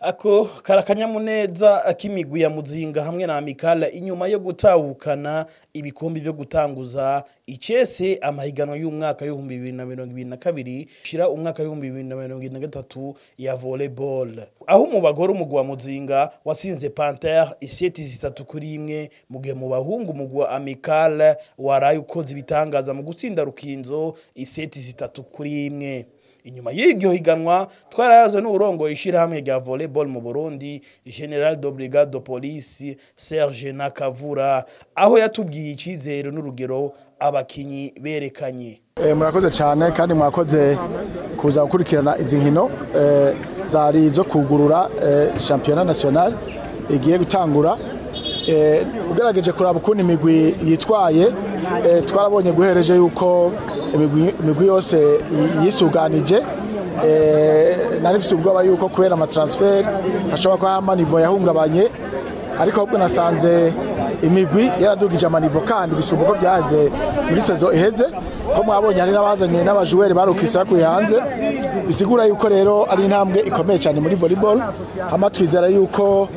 Ako karakanyamuneza akimigwi ya Muzinga hamwe na Amikala inyuma yo gutahukana ibikombe byo gutanguza icese amahiganwa y'umwaka w'ibihumbi 2022 shira umwaka w'ibihumbi 2023 ya volleyball. Aho mu bagore umugwa Muzinga wasinze Panther iseti 3-1 mu gihe mu bahungu umugwa Amikala waraye ukoze ibitangaza mu gutsinda Rukinzo iseti 3-1. Inyuma y'iryo higanwa twarayaze n'uburongo ishira hamwe rya volleyball mu Burundi General de Brigade de Police Serge Nakavura aho yatubwiye icizero n'urugero abakinyi berekanye. Murakoze cyane kandi mwakoze kuza gukurikirana izi nkino zari zo kugurura championnat national igiye gutangura. Ugerageje kuraba ukuntu imigwi yitwaye twarabonye guhereje yuko imigwi yose yisuganije narifise ubwoba yuko kubera ama transfer hashobora ko amanivo yahungabanye ariko ahubwo nasanze imigwi yaradugije amanivo kandi gusumba uko byahanze muri saison iheze ko mwabonye hari n'abazanye n'abajuweri barukisa kuyanze bisigura yuko rero ari intambwe ikomeye cyane muri volleyball hama twizera yuko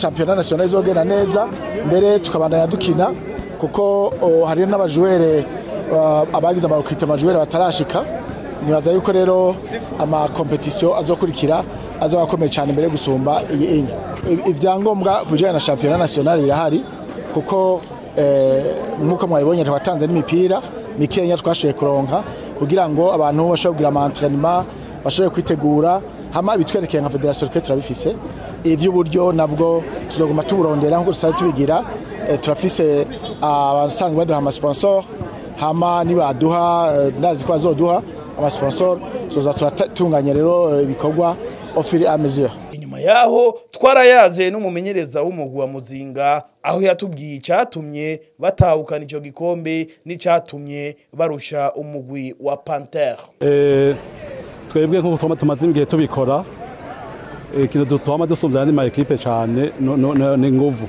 championnat national izogenda neza mbere tukabandanya dukina kuko hari n'abajuweri abagize amarukite amajuweri batarashika nibaza yuko rero ama competition azokurikira azabakomeye cyane mbere gusumba iyi ivyangombwa kujana na championnat national birahari kuko nkuko mwabibonye twatanze n'imipira mikenya twashoye kuronka kugira ngo abantu bashobore kugira ama entraînement bashobore kwitegura hama ibitwerekeye nka federation ke turabifise ivy'uburyo nabwo tuzoguma tuburondera nko dusaye tubigira turafise abasanzwe baduha ama sponsor hama nibaduha ndazi ko azoduha ama sponsor tuza turatunganya rero ibikorwa ofiri a mesure. Inyuma yaho twarayaze n'umumenyereza w'umugwi wa Muzinga aho yatubwiye icatumye batahukana ico gikombe n'icatumye barusha umugwi wa Panther. Twebwe nko tumaze igihe tubikora ikintu dutuma dusumvya n'ama equipe cyane ni nguvu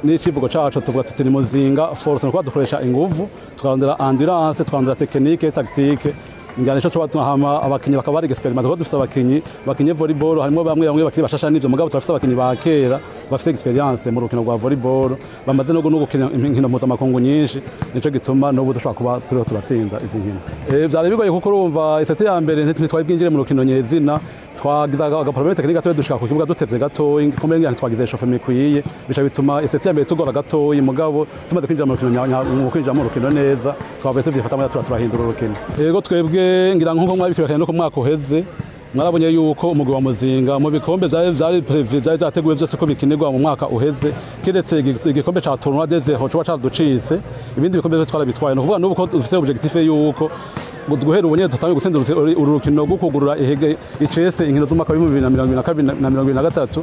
n'ikivugo cacu tuvuga tuti ni Muzinga force no dukoresha inguvu tukandira endurance tukandira technique tactique ngane cyo tubatuma abakinyi bakabari experiment ko dufite abakinyi volleyball harimo bamwe bakiri bashasha n'ivyo mugabo turafite abakinyi ba kera bafite experience mu rukino rwa volleyball bamaze no gukina inkino mpuzamakungu nyinshi nico gituma n'ubu dushaka kuba turiho turatsinda izi nkino vyari bigoye kuko urumva iseti ya mbere ntitwari bwinjire mu rukino nyezina twagiza agaproblème technique gato dushaka ku kibuga dutevye gatoyi kombe ngane twagize chauffeur mikwiye bica bituma iseti ya mbere tugora gatoyi mugabo tumaze kwinjira mu rukino neza twavuye tuvyifata mu turahindura urukino yego twebwe ngira nko mwabikirikanye no ku mwaka uheze mwarabonye yuko umugwi wa Muzinga mu bikombe vyari vyateguwe vyose ko bikinirwa mu mwaka uheze kiretse igikombe ca tournoi des zéro cyo caducitse ibindi bikombe byose twarabitwaye no kuvuga n'ubu ko dufite objectif yuko guhera ubunye tutamye gutsinda urukino rwo kugurura ihege icese inkino z'umwaka wa 2023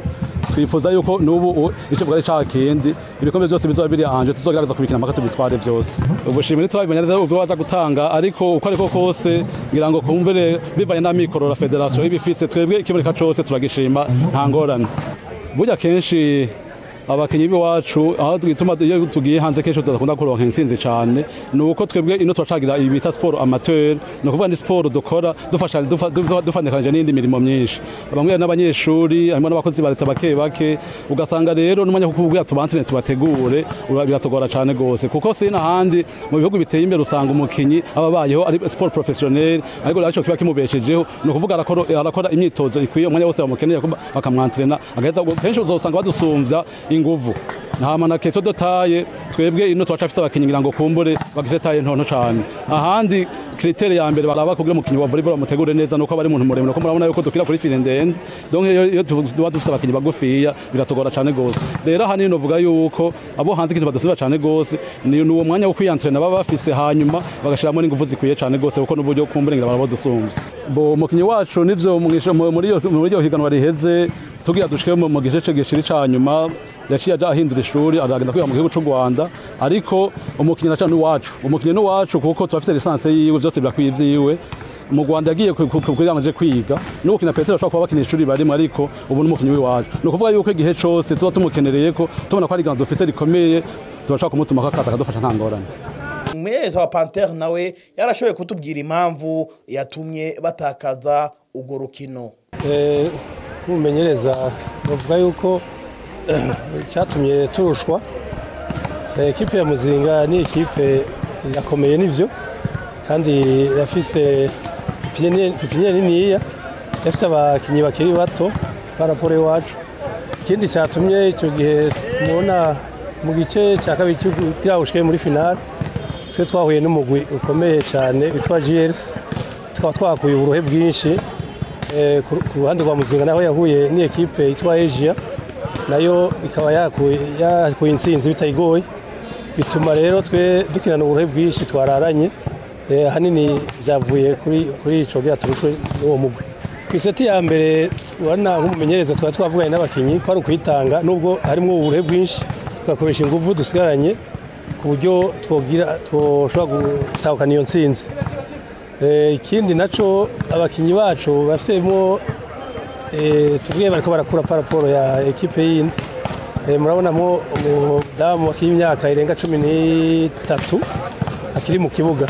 twifuza yuko n'ubu ikivuga ari cakindi ibikombe byose bizoba biri anje tuzogerageza kubikina mpaka tubitware byose ubushimire turabimenya neza ubwo baza gutanga ariko uko ariko kose ngira ngo kumbere bivanye na mikoro la federation ibifise twebwe ikiboneka cose turagishima nta ngorane burya kenshi abakinyi biwacu aho twituma iyo tugiye hanze kenshi tudakunda kuronka intsinzi cyane nuko twebwe ino twacagira ibita sport amateur no kuvuga ni sport dukora dufasha dufanikanje n'indi mirimo myinshi bamwe n'abanyeshuri harimo n'abakozi ba leta bake ugasanga rero n'umanya kukubwira tubantre tubategure biratogora cyane gose kuko sina handi mu bihugu biteye imbere usanga umukinyi ababayeho ari sport professionnel ariko naco kiba kimubeshejeho no kuvuga arakora imyitozo ikwiye umwanya wose bamukeneye bakamwantrena agaheza kenshi uzosanga badusumvya inguvu nta na keso dotaye twebwe ino twacafise abakinyi ngira ngo kumbure bagize taye ntonto cyane ahandi kritere ya mbere baraba kugira umukinyi wa volleyball bamutegure neza nuko bari umuntu muremure ko murabona yuko dukira kuri file ndende donc iyo tuba dufise abakinyi bagufiya biratogora cyane gose rero hani novuga yuko abo hanze kintu badusiba cyane gose ni uwo mwanya wo kwiyantrena baba bafise hanyuma bagashiramo n'inguvu zikwiye cyane gose kuko n'uburyo kumbure ngira barabo dusumvye bo umukinyi wacu nivyo muri iyo higanwa riheze tugira dushike mu gice gishiri cyanyuma yaciye ahindura ishuri aragenda kwiga mu gihugu cy'u Rwanda ariko umukinyi nacane wacu umukinyi no wacu kuko turafise lisanse yiwe byose birakwiye vyiwe mu Rwanda yagiye kugiranje kwiga no kina Petero ashobora kuba bakinisha ishuri barimo ariko ubu n'umukinyi wacu no kuvuga yuko igihe cyose tuba tumukenereye ko tubona ko ari gana dufise rikomeye turashaka kumutuma akata kadufasha nta ngorane. Umumenyereza wa Panther nawe yarashoboye kutubwira impamvu yatumye batakaza ugo rukino. nk'umumenyereza bavuga yuko cyatumye turushwa. Ekipe ya Muzinga ni ekipe yakomeye nivyo kandi yafise pipiniere niniya, yafise abakinyi bakiri bato paraporo iwacu. Ikindi cyatumye icyo gihe mubona mu gice cya kabiri kugira ushike muri finale twe twahuye n'umugwi ukomeye cyane witwa GLS, tukaba twakuye uburohe bwinshi. Ku ruhande rwa Muzinga naho yahuye ni ekipe yitwa Asia, nayo ikaba yakuye intsinzi bitayigoye, bituma rero twe dukinana uburohe bwinshi twararanye. Hanini byavuye kuri ico bya turushwe n'uwo mugwi. Ku iseti ya mbere ubona nk'umumenyereza twari twavuganye n'abakinyi ko ari ukwitanga, nubwo harimo uburohe bwinshi tugakoresha ingufu dusigaranye ku buryo twoshobora gutahukana iyo ntsinzi. Ikindi naco abakinyi bacu bafisemo tubwiye bariko barakura paraporo ya ekipe yindi. Murabonamo umudamu w'imyaka irenga 13 akiri mu kibuga,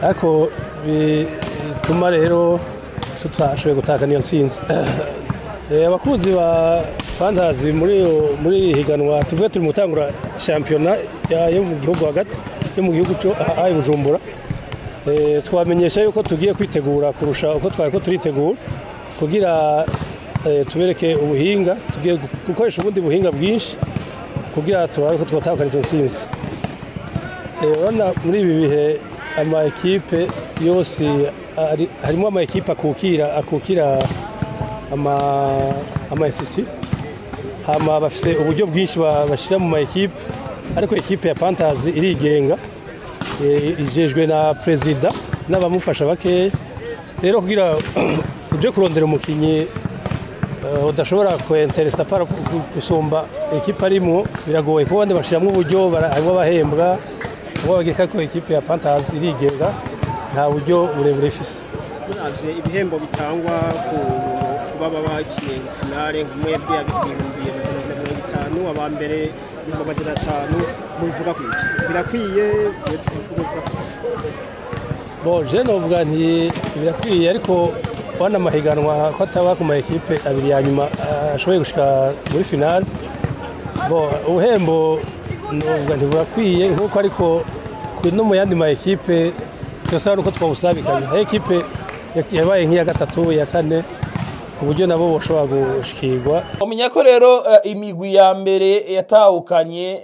ariko bituma rero tutashoboye gutakana iyo ntsinzi. Abakunzi ba Panthers muri higanwa tuvuye turi mutangura shampiyona yo mu gihugu hagati yo mu gihugu cyo ayi Bujumbura, twamenyesha yuko tugiye kwitegura kurusha uko twari ko turitegura kugira tubereke ubuhinga, tugiye gukoresha ubundi buhinga bwinshi kugira turabe ko twatakana izo ntsinzi. Urabona muri ibi bihe ama ekipe yose harimo ama ekipe akukira ama institute, hama bafise uburyo bwinshi bashira mu ma ekipe, ariko ekipe ya Panthers irigenga, ijejwe na president n'abamufasha bakeya. Rero kugira uje kurondera umukinyi udashobora kuinteresa para gusumba ekipe arimo biragoye, kuko bandi bashiramo uburyo harimo bahembwa, ngo bageka ko ekipe ya Panthers irigenga nta buryo burebure ifise. Turavye ibihembo bitangwa ku baba bakiye finale nk'umwebwe y'ibihumbi 500, abambere 500, muvuga ko birakwiye. Je novuga nti birakwiye, ariko wana mahiganwa ko ataba ku ma ekipe abiri ya nyuma ashoboye gushika muri finale. Ubuhembo novuga nti burakwiye nkuko, ariko no mu yandi ma ekipe cyose uko twabusabikanye, ekipe yabaye nk'iya gatatu ya kane uburyo nabo boshobora gushikirwa. Umenya ko rero imigwi ya mbere yatahukanye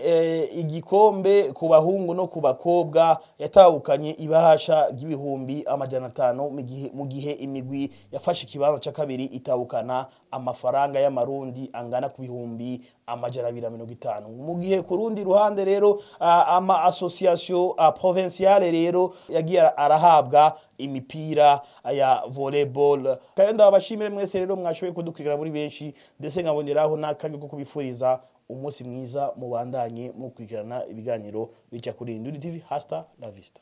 igikombe ku bahungu no ku bakobwa yatahukanye ibahasha y'ibihumbi 500, mu gihe imigwi yafashe ikibanza cya kabiri itahukana amafaranga y'amarundi angana ku bihumbi 250. Mu gihe ku rundi ruhande rero ama association provinciale rero yagiye arahabwa imipira ya volleyball. Kandi abashimire mwese rero mwashoboye kudukurikira muri benshi, ndetse nkaboneraho n'akanya ko kubifuriza umunsi mwiza, mubandanye mu kwikirana ibiganiro bica kuri Indundi TV. Hasta la vista.